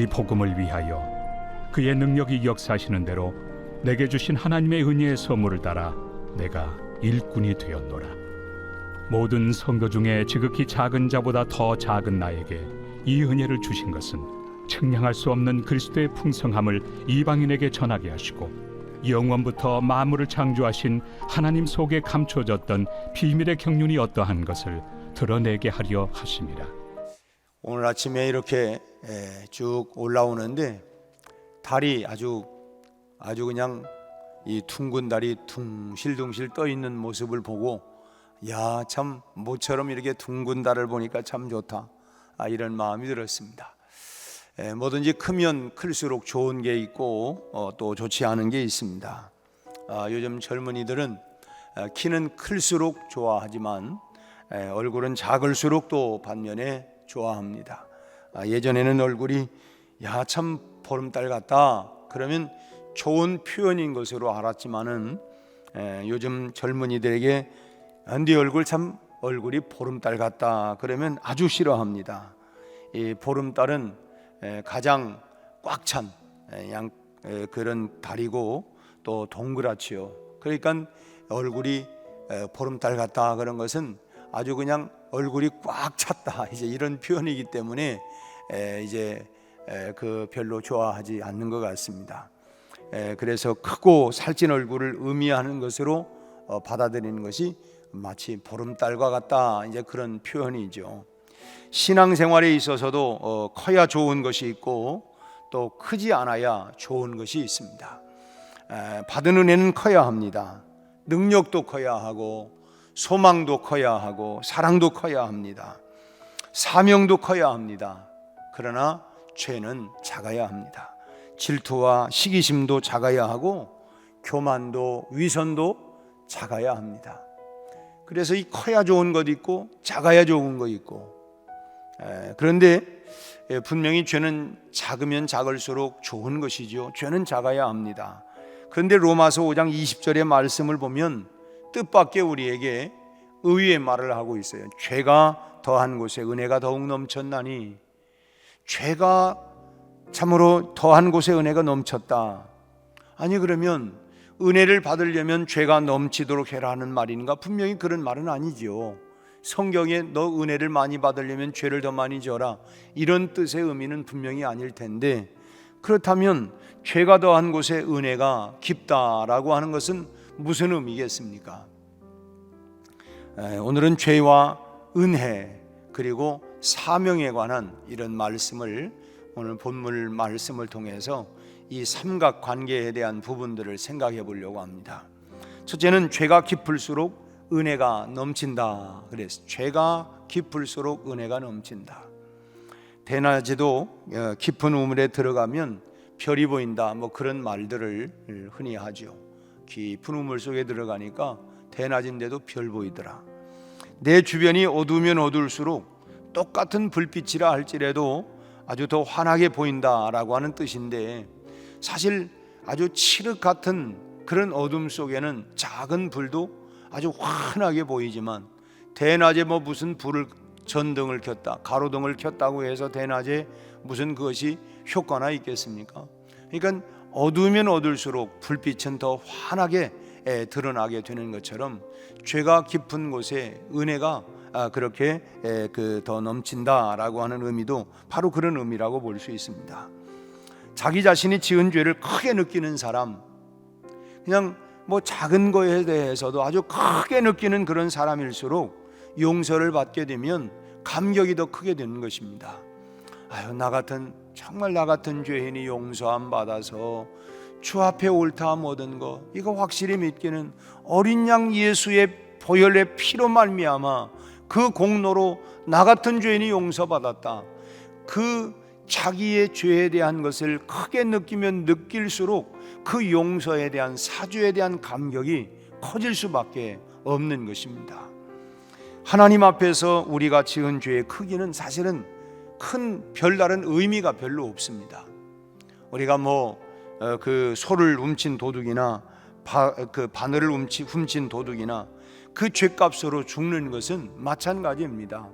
이 복음을 위하여 그의 능력이 역사하시는 대로 내게 주신 하나님의 은혜의 선물을 따라 내가 일꾼이 되었노라. 모든 성도 중에 지극히 작은 자보다 더 작은 나에게 이 은혜를 주신 것은 측량할 수 없는 그리스도의 풍성함을 이방인에게 전하게 하시고 영원부터 만물을 창조하신 하나님 속에 감춰졌던 비밀의 경륜이 어떠한 것을 드러내게 하려 하심이라. 오늘 아침에 이렇게 쭉 올라오는데 달이 아주 그냥 이 둥근 달이 둥실둥실 떠 있는 모습을 보고 야, 참 모처럼 이렇게 둥근 달을 보니까 참 좋다, 이런 마음이 들었습니다. 뭐든지 크면 클수록 좋은 게 있고 또 좋지 않은 게 있습니다. 요즘 젊은이들은 키는 클수록 좋아하지만 얼굴은 작을수록 또 반면에 좋아합니다. 예전에는 얼굴이 야, 참 보름달 같다 그러면 좋은 표현인 것으로 알았지만은 요즘 젊은이들에게 네 얼굴 참 얼굴이 보름달 같다 그러면 아주 싫어합니다. 이 보름달은 가장 꽉 찬 그런 달이고 또 동그랗지요. 그러니까 얼굴이 보름달 같다 그런 것은 아주 그냥 얼굴이 꽉 찼다 이제 이런 표현이기 때문에 이제 그 별로 좋아하지 않는 것 같습니다. 그래서 크고 살찐 얼굴을 의미하는 것으로 받아들이는 것이 마치 보름달과 같다 이제 그런 표현이죠. 신앙생활에 있어서도 커야 좋은 것이 있고 또 크지 않아야 좋은 것이 있습니다. 받은 은혜는 커야 합니다. 능력도 커야 하고 소망도 커야 하고 사랑도 커야 합니다. 사명도 커야 합니다. 그러나 죄는 작아야 합니다. 질투와 시기심도 작아야 하고 교만도 위선도 작아야 합니다. 그래서 이 커야 좋은 것 있고 작아야 좋은 것 있고 그런데 분명히 죄는 작으면 작을수록 좋은 것이죠. 죄는 작아야 합니다. 그런데 로마서 5장 20절의 말씀을 보면 뜻밖의 우리에게 의의 말을 하고 있어요. 죄가 더한 곳에 은혜가 더욱 넘쳤나니 죄가 참으로 더한 곳에 은혜가 넘쳤다. 아니 그러면 은혜를 받으려면 죄가 넘치도록 해라 하는 말인가? 분명히 그런 말은 아니죠. 성경에 너 은혜를 많이 받으려면 죄를 더 많이 져라 이런 뜻의 의미는 분명히 아닐 텐데, 그렇다면 죄가 더한 곳에 은혜가 깊다라고 하는 것은 무슨 의미겠습니까? 오늘은 죄와 은혜 그리고 사명에 관한 이런 말씀을 오늘 본문 말씀을 통해서 이 삼각관계에 대한 부분들을 생각해 보려고 합니다. 첫째는 죄가 깊을수록 은혜가 넘친다. 그래서 죄가 깊을수록 은혜가 넘친다. 대낮에도 깊은 우물에 들어가면 별이 보인다 뭐 그런 말들을 흔히 하죠. 깊은 우물 속에 들어가니까 대낮인데도 별 보이더라. 내 주변이 어두우면 어두울수록 똑같은 불빛이라 할지라도 아주 더 환하게 보인다라고 하는 뜻인데, 사실 아주 칠흑 같은 그런 어둠 속에는 작은 불도 아주 환하게 보이지만, 대낮에 뭐 무슨 불을 전등을 켰다 가로등을 켰다고 해서 대낮에 무슨 그것이 효과나 있겠습니까? 그러니까 어두우면 어두울수록 불빛은 더 환하게 드러나게 되는 것처럼 죄가 깊은 곳에 은혜가 그렇게 더 넘친다라고 하는 의미도 바로 그런 의미라고 볼 수 있습니다. 자기 자신이 지은 죄를 크게 느끼는 사람, 그냥 뭐 작은 거에 대해서도 아주 크게 느끼는 그런 사람일수록 용서를 받게 되면 감격이 더 크게 되는 것입니다. 아유, 정말 나 같은 죄인이 용서함 받아서 주 앞에 옳다 모든 거 이거 확실히 믿기는 어린 양 예수의 보혈의 피로 말미암아 그 공로로 나 같은 죄인이 용서받았다. 그 자기의 죄에 대한 것을 크게 느끼면 느낄수록 그 용서에 대한 사죄에 대한 감격이 커질 수밖에 없는 것입니다. 하나님 앞에서 우리가 지은 죄의 크기는 사실은 큰 별다른 의미가 별로 없습니다. 우리가 그 소를 훔친 도둑이나 그 바늘을 훔친 도둑이나 그 죄값으로 죽는 것은 마찬가지입니다.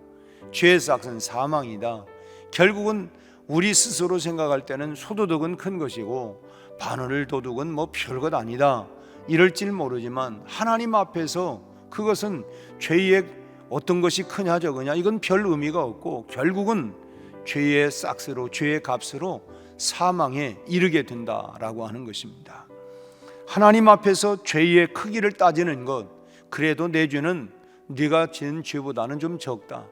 죄의 삭은 사망이다. 결국은 우리 스스로 생각할 때는 소도둑은 큰 것이고 바늘 도둑은 뭐 별것 아니다 이럴지 모르지만 하나님 앞에서 그것은 죄의 어떤 것이 크냐 적으냐 이건 별 의미가 없고 결국은 죄의 싹스로 죄의 값으로 사망에 이르게 된다라고 하는 것입니다. 하나님 앞에서 죄의 크기를 따지는 것, 그래도 내 죄는 네가 지은 죄보다는 좀 적다.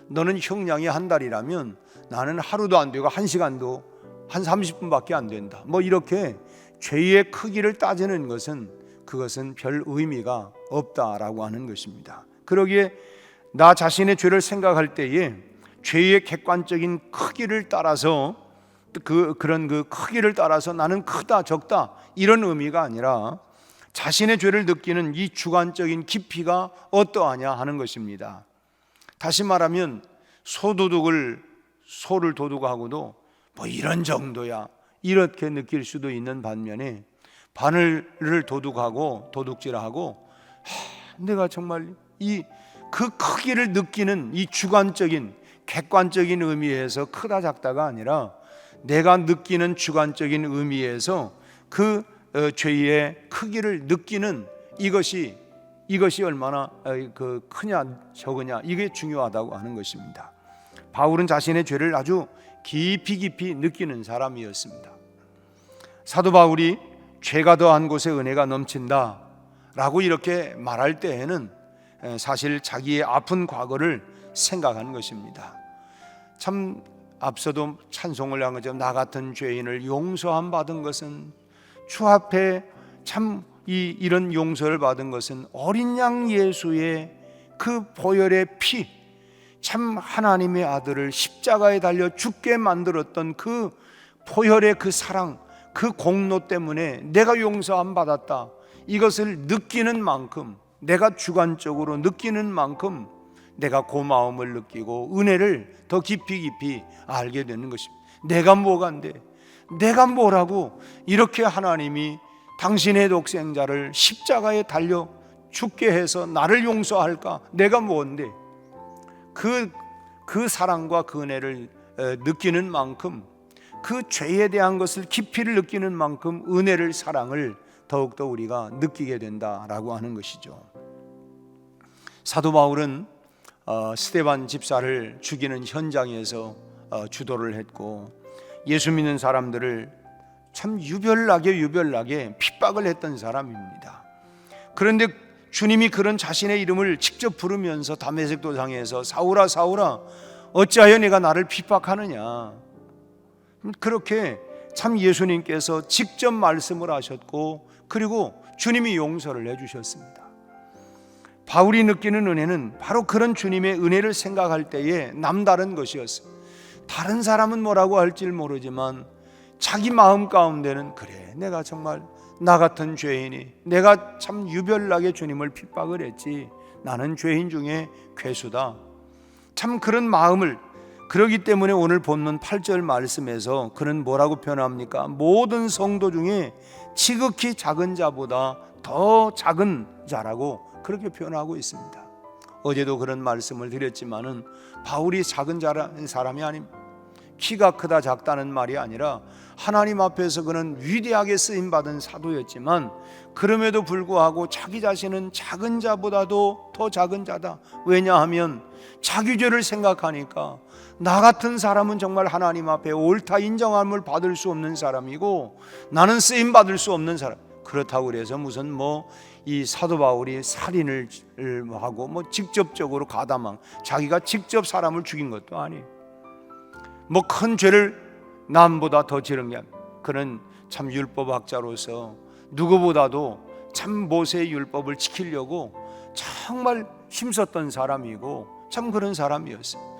너는 형량이 한 달이라면 나는 하루도 안 되고 한 시간도 한 30분밖에 안 된다. 뭐 이렇게 죄의 크기를 따지는 것은 그것은 별 의미가 없다라고 하는 것입니다. 그러기에 나 자신의 죄를 생각할 때에 죄의 객관적인 크기를 따라서 그런 크기를 따라서 나는 크다 적다 이런 의미가 아니라 자신의 죄를 느끼는 이 주관적인 깊이가 어떠하냐 하는 것입니다. 다시 말하면 소를 도둑하고도 뭐 이런 정도야 이렇게 느낄 수도 있는 반면에 바늘을 도둑하고 도둑질하고 내가 정말 그 크기를 느끼는 이 주관적인 객관적인 의미에서 크다 작다가 아니라 내가 느끼는 주관적인 의미에서 그 죄의 크기를 느끼는 이것이 얼마나 크냐 적으냐 이게 중요하다고 하는 것입니다. 바울은 자신의 죄를 아주 깊이 느끼는 사람이었습니다. 사도 바울이 죄가 더한 곳에 은혜가 넘친다 라고 이렇게 말할 때에는 사실 자기의 아픈 과거를 생각한 것입니다. 참 앞서도 찬송을 한 것처럼 나 같은 죄인을 용서함 받은 것은 주 앞에 참 이런 용서를 받은 것은 어린 양 예수의 그 보혈의 피, 참 하나님의 아들을 십자가에 달려 죽게 만들었던 그 보혈의 그 사랑, 그 공로 때문에 내가 용서함 받았다 이것을 느끼는 만큼, 내가 주관적으로 느끼는 만큼 내가 고마움을 느끼고 은혜를 더 깊이 알게 되는 것입니다. 내가 뭐가 안 돼? 내가 뭐라고 이렇게 하나님이 당신의 독생자를 십자가에 달려 죽게 해서 나를 용서할까? 내가 뭔데? 그 사랑과 그 은혜를 느끼는 만큼, 그 죄에 대한 것을 깊이를 느끼는 만큼 은혜를, 사랑을 더욱더 우리가 느끼게 된다라고 하는 것이죠. 사도 바울은 스데반 집사를 죽이는 현장에서 주도를 했고 예수 믿는 사람들을 참 유별나게 핍박을 했던 사람입니다. 그런데 주님이 그런 자신의 이름을 직접 부르면서 다메섹 도상에서 사울아 사울아 어찌하여 내가 나를 핍박하느냐, 그렇게 참 예수님께서 직접 말씀을 하셨고 그리고 주님이 용서를 해주셨습니다. 바울이 느끼는 은혜는 바로 그런 주님의 은혜를 생각할 때에 남다른 것이었어요. 다른 사람은 뭐라고 할지 모르지만 자기 마음 가운데는 그래, 내가 정말 나 같은 죄인이 내가 참 유별나게 주님을 핍박을 했지, 나는 죄인 중에 괴수다, 참 그런 마음을, 그러기 때문에 오늘 본문 8절 말씀에서 그는 뭐라고 표현합니까? 모든 성도 중에 지극히 작은 자보다 더 작은 자라고 그렇게 표현하고 있습니다. 어제도 그런 말씀을 드렸지만은 바울이 작은 자라는 사람이 아닙니다. 키가 크다 작다는 말이 아니라 하나님 앞에서 그는 위대하게 쓰임받은 사도였지만 그럼에도 불구하고 자기 자신은 작은 자보다도 더 작은 자다. 왜냐하면 자기 죄를 생각하니까 나 같은 사람은 정말 하나님 앞에 옳다 인정함을 받을 수 없는 사람이고 나는 쓰임받을 수 없는 사람. 그렇다고 그래서 무슨 이 사도 바울이 살인을 하고 직접적으로 가담한, 자기가 직접 사람을 죽인 것도 아니에요. 큰 죄를 남보다 더 지른 게 아니에요. 그는 참 율법학자로서 누구보다도 참 모세의 율법을 지키려고 정말 힘썼던 사람이고 참 그런 사람이었어요.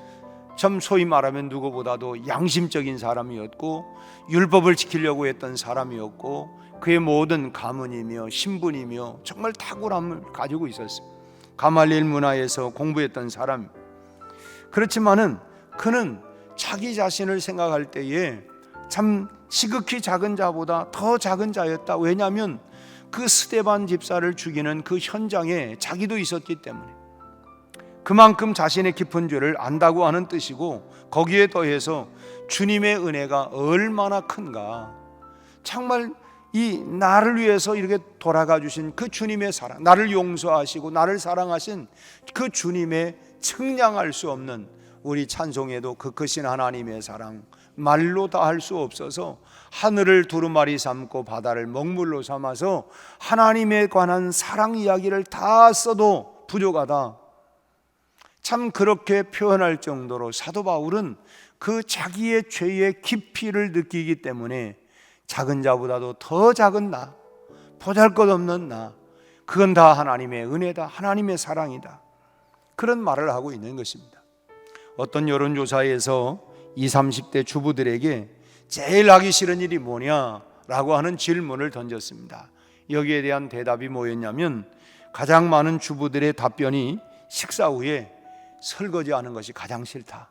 참 소위 말하면 누구보다도 양심적인 사람이었고 율법을 지키려고 했던 사람이었고 그의 모든 가문이며 신분이며 정말 탁월함을 가지고 있었어요. 가말리엘 문화에서 공부했던 사람. 그렇지만은 그는 자기 자신을 생각할 때에 참 지극히 작은 자보다 더 작은 자였다. 왜냐하면 그 스데반 집사를 죽이는 그 현장에 자기도 있었기 때문에. 그만큼 자신의 깊은 죄를 안다고 하는 뜻이고, 거기에 더해서 주님의 은혜가 얼마나 큰가. 정말 이 나를 위해서 이렇게 돌아가 주신 그 주님의 사랑, 나를 용서하시고 나를 사랑하신 그 주님의 측량할 수 없는, 우리 찬송에도 그 크신 하나님의 사랑 말로 다 할 수 없어서 하늘을 두루마리 삼고 바다를 먹물로 삼아서 하나님에 관한 사랑 이야기를 다 써도 부족하다. 참 그렇게 표현할 정도로 사도 바울은 그 자기의 죄의 깊이를 느끼기 때문에 작은 자보다도 더 작은 나, 보잘것없는 나, 그건 다 하나님의 은혜다, 하나님의 사랑이다, 그런 말을 하고 있는 것입니다. 어떤 여론조사에서 20, 30대 주부들에게 제일 하기 싫은 일이 뭐냐라고 하는 질문을 던졌습니다. 여기에 대한 대답이 뭐였냐면, 가장 많은 주부들의 답변이 식사 후에 설거지하는 것이 가장 싫다.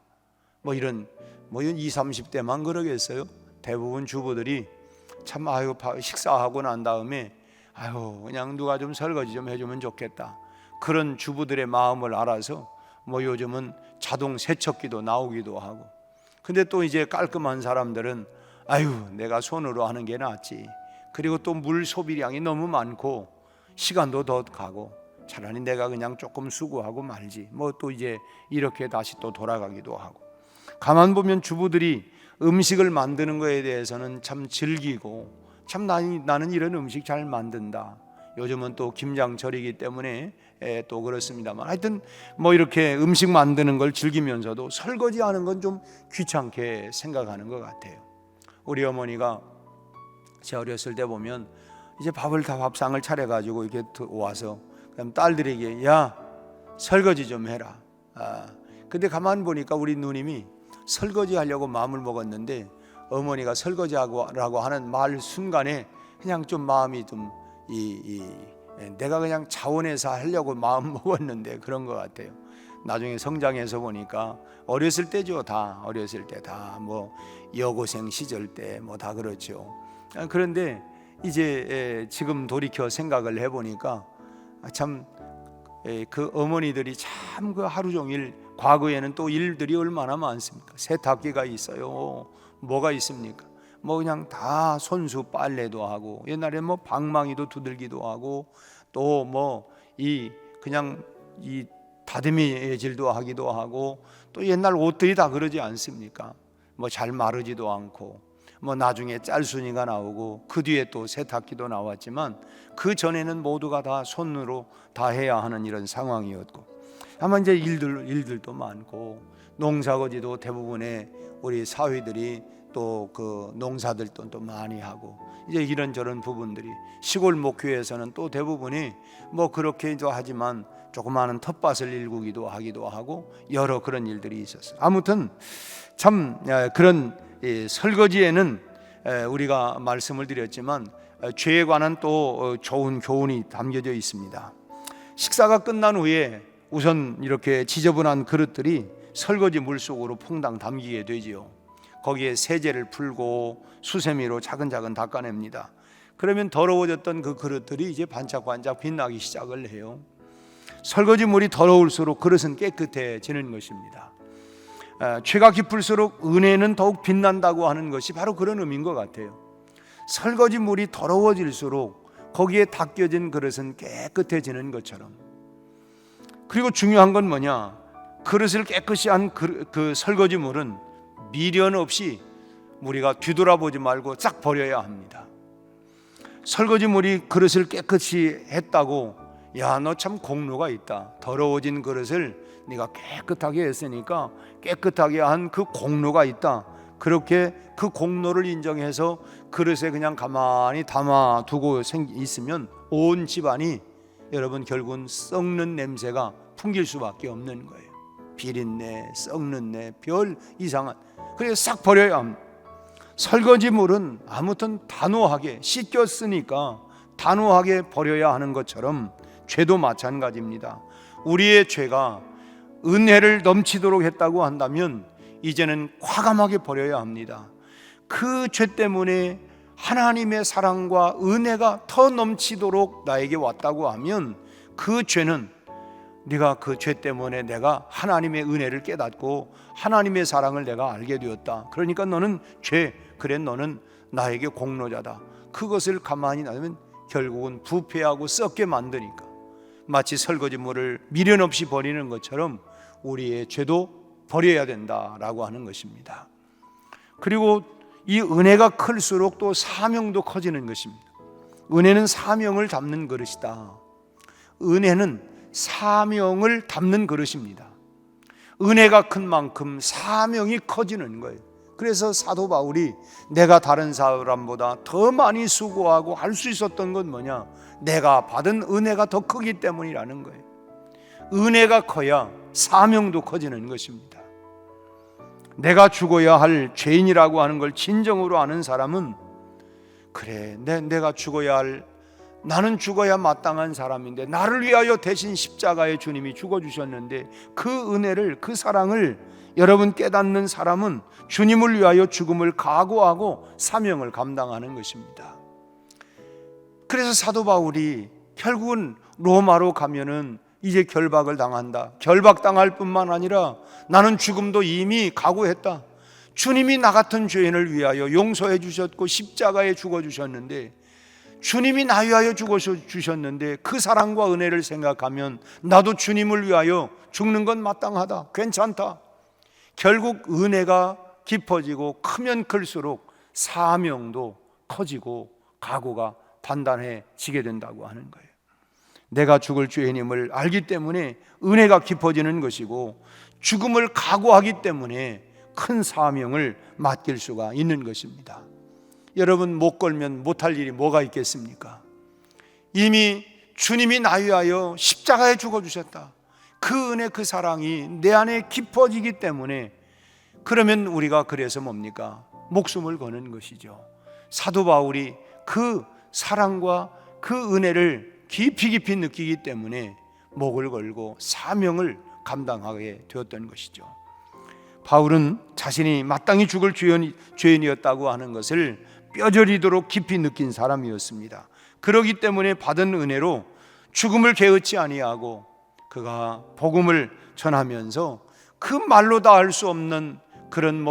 이런 20, 30대만 그러겠어요? 대부분 주부들이 참 식사하고 난 다음에 그냥 누가 좀 설거지 좀 해주면 좋겠다, 그런 주부들의 마음을 알아서 요즘은 자동 세척기도 나오기도 하고, 근데 또 이제 깔끔한 사람들은 내가 손으로 하는 게 낫지, 그리고 또 물 소비량이 너무 많고 시간도 더 가고 차라리 내가 그냥 조금 수고하고 말지, 또 이제 이렇게 다시 또 돌아가기도 하고. 가만 보면 주부들이 음식을 만드는 거에 대해서는 참 즐기고, 참 나는 이런 음식 잘 만든다. 요즘은 또 김장철이기 때문에 또 그렇습니다만, 하여튼 이렇게 음식 만드는 걸 즐기면서도 설거지하는 건 좀 귀찮게 생각하는 것 같아요. 우리 어머니가 제 어렸을 때 보면 이제 밥상을 차려가지고 이렇게 와서 그럼 딸들에게 야 설거지 좀 해라. 근데 가만 보니까 우리 누님이 설거지 하려고 마음을 먹었는데, 어머니가 설거지하라고 하는 말 순간에 그냥 좀 마음이 좀 내가 그냥 자원해서 하려고 마음 먹었는데 그런 것 같아요. 나중에 성장해서 보니까 어렸을 때죠, 다 어렸을 때 다 여고생 시절 때 다 그렇죠. 그런데 이제 지금 돌이켜 생각을 해보니까 참 그 어머니들이 참 그 하루 종일, 과거에는 또 일들이 얼마나 많습니까? 세탁기가 있어요. 뭐가 있습니까? 그냥 다 손수 빨래도 하고, 옛날에 방망이도 두들기도 하고, 또 그냥 이 다듬이 질도 하기도 하고, 또 옛날 옷들이 다 그러지 않습니까? 잘 마르지도 않고, 나중에 짤순이가 나오고 그 뒤에 또 세탁기도 나왔지만, 그 전에는 모두가 다 손으로 다 해야 하는 이런 상황이었고, 아마 이제 일들도 많고, 농사거지도 대부분의 우리 사위들이 또 그 농사들도 또 많이 하고, 이제 이런저런 부분들이, 시골 목교에서는 또 대부분이 그렇게 하지만 조그마한 텃밭을 일구기도 하기도 하고, 여러 그런 일들이 있었어요. 아무튼 참 그런 설거지에는 우리가 말씀을 드렸지만 죄에 관한 또 좋은 교훈이 담겨져 있습니다. 식사가 끝난 후에 우선 이렇게 지저분한 그릇들이 설거지 물 속으로 퐁당 담기게 되지요. 거기에 세제를 풀고 수세미로 차근차근 닦아냅니다. 그러면 더러워졌던 그 그릇들이 이제 반짝반짝 빛나기 시작을 해요. 설거지 물이 더러울수록 그릇은 깨끗해지는 것입니다. 죄가 깊을수록 은혜는 더욱 빛난다고 하는 것이 바로 그런 의미인 것 같아요. 설거지 물이 더러워질수록 거기에 닦여진 그릇은 깨끗해지는 것처럼. 그리고 중요한 건 뭐냐, 그릇을 깨끗이 한 그 설거지 물은 미련 없이 우리가 뒤돌아보지 말고 싹 버려야 합니다. 설거지 물이 그릇을 깨끗이 했다고, 야, 너 참 공로가 있다, 더러워진 그릇을 네가 깨끗하게 했으니까 깨끗하게 한 그 공로가 있다, 그렇게 그 공로를 인정해서 그릇에 그냥 가만히 담아두고 있으면 온 집안이, 여러분, 결국은 썩는 냄새가 풍길 수밖에 없는 거예요. 비린내, 썩는 내, 별 이상한. 그래서 싹 버려야 합니다. 설거지물은 아무튼 단호하게 씻겼으니까 단호하게 버려야 하는 것처럼 죄도 마찬가지입니다. 우리의 죄가 은혜를 넘치도록 했다고 한다면 이제는 과감하게 버려야 합니다. 그 죄 때문에 하나님의 사랑과 은혜가 더 넘치도록 나에게 왔다고 하면 그 죄는 네가 그 죄 때문에 내가 하나님의 은혜를 깨닫고 하나님의 사랑을 내가 알게 되었다. 그러니까 너는 죄, 그래 너는 나에게 공로자다. 그것을 가만히 놔두면 결국은 부패하고 썩게 만드니까 마치 설거지물을 미련 없이 버리는 것처럼 우리의 죄도 버려야 된다라고 하는 것입니다. 그리고 이 은혜가 클수록 또 사명도 커지는 것입니다. 은혜는 사명을 담는 그릇이다. 은혜는 사명을 담는 그릇입니다. 은혜가 큰 만큼 사명이 커지는 거예요. 그래서 사도 바울이 내가 다른 사람보다 더 많이 수고하고 할 수 있었던 건 뭐냐? 내가 받은 은혜가 더 크기 때문이라는 거예요. 은혜가 커야 사명도 커지는 것입니다. 내가 죽어야 할 죄인이라고 하는 걸 진정으로 아는 사람은 그래, 내가 죽어야 할, 나는 죽어야 마땅한 사람인데 나를 위하여 대신 십자가에 주님이 죽어주셨는데 그 은혜를, 그 사랑을 여러분 깨닫는 사람은 주님을 위하여 죽음을 각오하고 사명을 감당하는 것입니다. 그래서 사도 바울이 결국은 로마로 가면은 이제 결박을 당한다. 결박당할 뿐만 아니라 나는 죽음도 이미 각오했다. 주님이 나 같은 죄인을 위하여 용서해 주셨고 십자가에 죽어 주셨는데, 주님이 나 위하여 죽어 주셨는데 그 사랑과 은혜를 생각하면 나도 주님을 위하여 죽는 건 마땅하다, 괜찮다. 결국 은혜가 깊어지고 크면 클수록 사명도 커지고 각오가 단단해지게 된다고 하는 거예요. 내가 죽을 죄인임을 알기 때문에 은혜가 깊어지는 것이고, 죽음을 각오하기 때문에 큰 사명을 맡길 수가 있는 것입니다. 여러분, 못 걸면 못할 일이 뭐가 있겠습니까? 이미 주님이 나 위하여 십자가에 죽어주셨다. 그 은혜, 그 사랑이 내 안에 깊어지기 때문에, 그러면 우리가 그래서 뭡니까? 목숨을 거는 것이죠. 사도 바울이 그 사랑과 그 은혜를 깊이 느끼기 때문에 목을 걸고 사명을 감당하게 되었던 것이죠. 바울은 자신이 마땅히 죽을 죄인이었다고 하는 것을 뼈저리도록 깊이 느낀 사람이었습니다. 그렇기 때문에 받은 은혜로 죽음을 게으치 아니하고 그가 복음을 전하면서 그 말로 다 할 수 없는 그런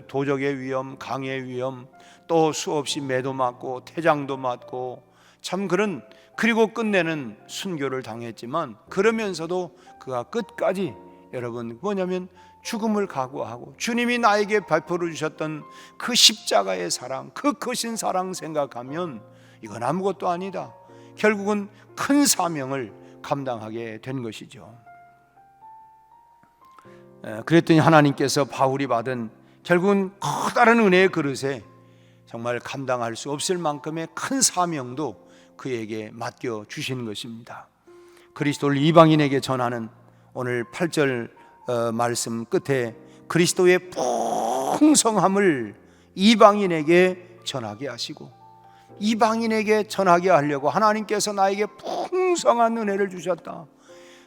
도적의 위험, 강의 위험, 또 수없이 매도 맞고 태장도 맞고 참 그런, 그리고 끝내는 순교를 당했지만 그러면서도 그가 끝까지, 여러분, 뭐냐면 죽음을 각오하고 주님이 나에게 베풀어 주셨던 그 십자가의 사랑, 그 크신 사랑 생각하면 이건 아무것도 아니다. 결국은 큰 사명을 감당하게 된 것이죠. 그랬더니 하나님께서 바울이 받은 결국은 커다란 은혜의 그릇에 정말 감당할 수 없을 만큼의 큰 사명도 그에게 맡겨 주신 것입니다. 그리스도를 이방인에게 전하는 오늘 8절 말씀 끝에 그리스도의 풍성함을 이방인에게 전하게 하시고, 이방인에게 전하게 하려고 하나님께서 나에게 풍성한 은혜를 주셨다.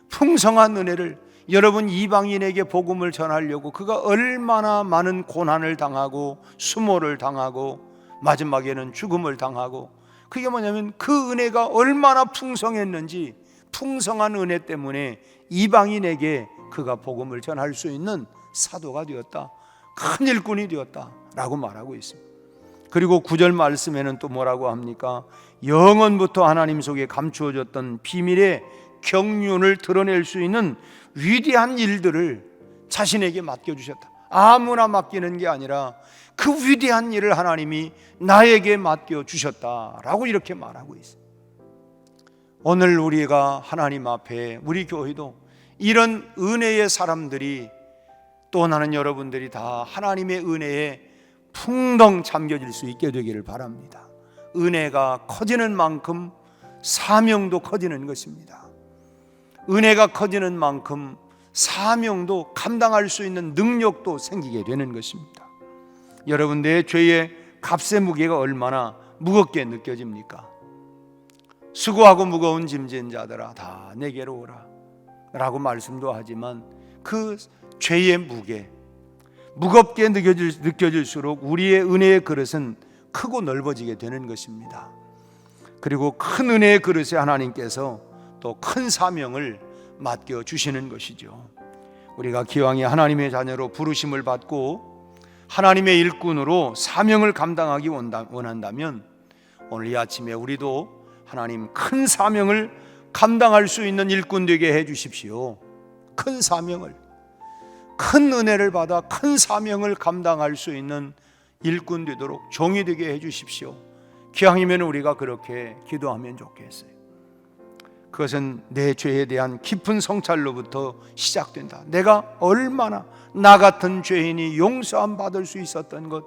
풍성한 은혜를, 여러분, 이방인에게 복음을 전하려고 그가 얼마나 많은 고난을 당하고 수모를 당하고 마지막에는 죽음을 당하고, 그게 뭐냐면 그 은혜가 얼마나 풍성했는지, 풍성한 은혜 때문에 이방인에게 그가 복음을 전할 수 있는 사도가 되었다, 큰 일꾼이 되었다 라고 말하고 있습니다. 그리고 9절 말씀에는 또 뭐라고 합니까? 영원부터 하나님 속에 감추어졌던 비밀의 경륜을 드러낼 수 있는 위대한 일들을 자신에게 맡겨주셨다. 아무나 맡기는 게 아니라 그 위대한 일을 하나님이 나에게 맡겨주셨다라고 이렇게 말하고 있습니다. 오늘 우리가 하나님 앞에, 우리 교회도 이런 은혜의 사람들이, 또 나는 여러분들이 다 하나님의 은혜에 풍덩 잠겨질 수 있게 되기를 바랍니다. 은혜가 커지는 만큼 사명도 커지는 것입니다. 은혜가 커지는 만큼 사명도 감당할 수 있는 능력도 생기게 되는 것입니다. 여러분, 내 죄의 값의 무게가 얼마나 무겁게 느껴집니까? 수고하고 무거운 짐진 자들아 다 내게로 오라 라고 말씀도 하지만 그 죄의 무게, 무겁게 느껴질수록 우리의 은혜의 그릇은 크고 넓어지게 되는 것입니다. 그리고 큰 은혜의 그릇에 하나님께서 또 큰 사명을 맡겨 주시는 것이죠. 우리가 기왕에 하나님의 자녀로 부르심을 받고 하나님의 일꾼으로 사명을 감당하기 원한다면 오늘 이 아침에 우리도 하나님 큰 사명을 감당할 수 있는 일꾼 되게 해 주십시오. 큰 사명을, 큰 은혜를 받아 큰 사명을 감당할 수 있는 일꾼 되도록 종이 되게 해 주십시오. 기왕이면 우리가 그렇게 기도하면 좋겠어요. 그것은 내 죄에 대한 깊은 성찰로부터 시작된다. 내가 얼마나 나 같은 죄인이 용서함 받을 수 있었던 것,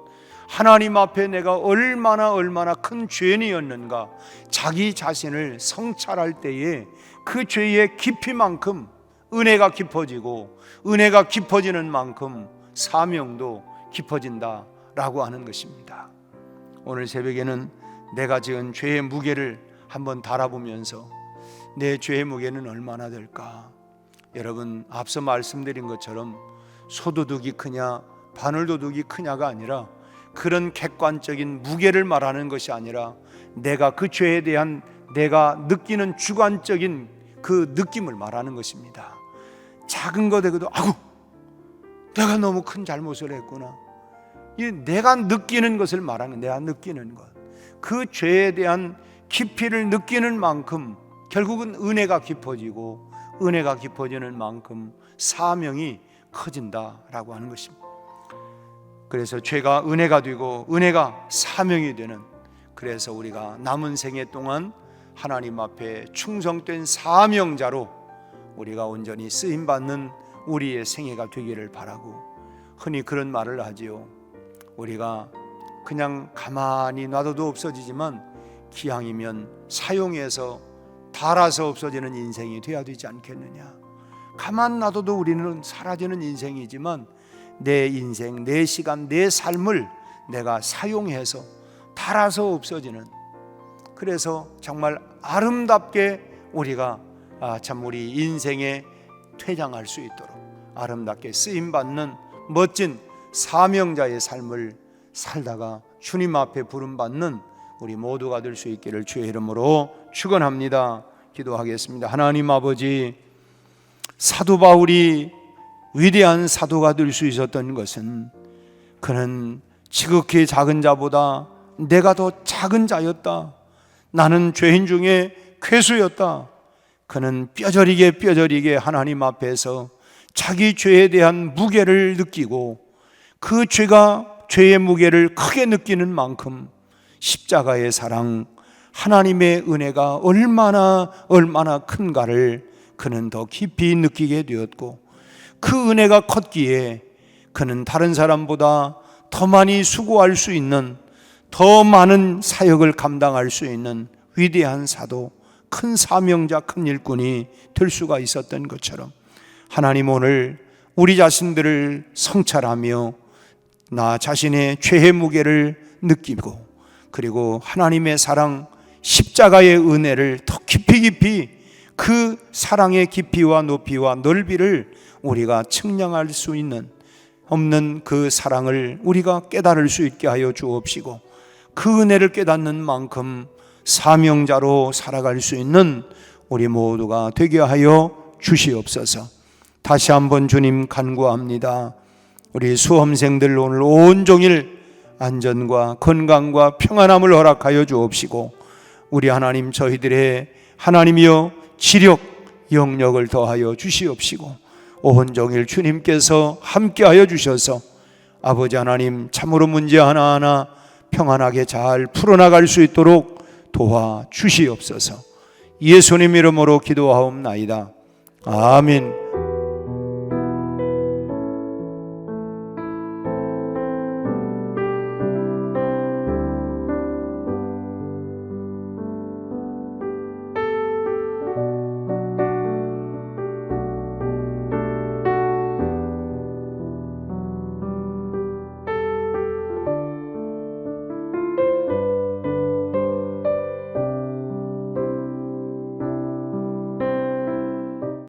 하나님 앞에 내가 얼마나 큰 죄인이었는가, 자기 자신을 성찰할 때에 그 죄의 깊이만큼 은혜가 깊어지고, 은혜가 깊어지는 만큼 사명도 깊어진다라고 하는 것입니다. 오늘 새벽에는 내가 지은 죄의 무게를 한번 달아보면서 내 죄의 무게는 얼마나 될까? 여러분, 앞서 말씀드린 것처럼 소도둑이 크냐 바늘도둑이 크냐가 아니라 그런 객관적인 무게를 말하는 것이 아니라 내가 그 죄에 대한 내가 느끼는 주관적인 그 느낌을 말하는 것입니다. 작은 거 되고도 아구, 내가 너무 큰 잘못을 했구나. 이 내가 느끼는 것을 말하는, 내가 느끼는 것, 그 죄에 대한 깊이를 느끼는 만큼 결국은 은혜가 깊어지고, 은혜가 깊어지는 만큼 사명이 커진다라고 하는 것입니다. 그래서 죄가 은혜가 되고 은혜가 사명이 되는, 그래서 우리가 남은 생애 동안 하나님 앞에 충성된 사명자로 우리가 온전히 쓰임받는 우리의 생애가 되기를 바라고, 흔히 그런 말을 하지요. 우리가 그냥 가만히 놔둬도 없어지지만 기왕이면 사용해서 닳아서 없어지는 인생이 되어야 되지 않겠느냐. 가만 놔둬도 우리는 사라지는 인생이지만 내 인생, 내 시간, 내 삶을 내가 사용해서 닳아서 없어지는, 그래서 정말 아름답게 우리가 참 우리 인생에 퇴장할 수 있도록 아름답게 쓰임받는 멋진 사명자의 삶을 살다가 주님 앞에 부름받는 우리 모두가 될 수 있기를 주의 이름으로 축원합니다. 기도하겠습니다. 하나님 아버지, 사도 바울이 위대한 사도가 될 수 있었던 것은 그는 지극히 작은 자보다 내가 더 작은 자였다, 나는 죄인 중에 괴수였다. 그는 뼈저리게 하나님 앞에서 자기 죄에 대한 무게를 느끼고 그 죄의 무게를 크게 느끼는 만큼 십자가의 사랑, 하나님의 은혜가 얼마나 큰가를 그는 더 깊이 느끼게 되었고, 그 은혜가 컸기에 그는 다른 사람보다 더 많이 수고할 수 있는, 더 많은 사역을 감당할 수 있는 위대한 사도, 큰 사명자, 큰 일꾼이 될 수가 있었던 것처럼 하나님 오늘 우리 자신들을 성찰하며 나 자신의 죄의 무게를 느끼고, 그리고 하나님의 사랑, 십자가의 은혜를 더 깊이 그 사랑의 깊이와 높이와 넓이를 우리가 측량할 수 없는 그 사랑을 우리가 깨달을 수 있게 하여 주옵시고, 그 은혜를 깨닫는 만큼 사명자로 살아갈 수 있는 우리 모두가 되게 하여 주시옵소서. 다시 한번 주님 간구합니다. 우리 수험생들 오늘 온종일 안전과 건강과 평안함을 허락하여 주옵시고, 우리 하나님, 저희들의 하나님이여 지력, 영력을 더하여 주시옵시고, 온종일 주님께서 함께하여 주셔서 아버지 하나님, 참으로 문제 하나하나 평안하게 잘 풀어나갈 수 있도록 도와주시옵소서. 예수님 이름으로 기도하옵나이다. 아멘.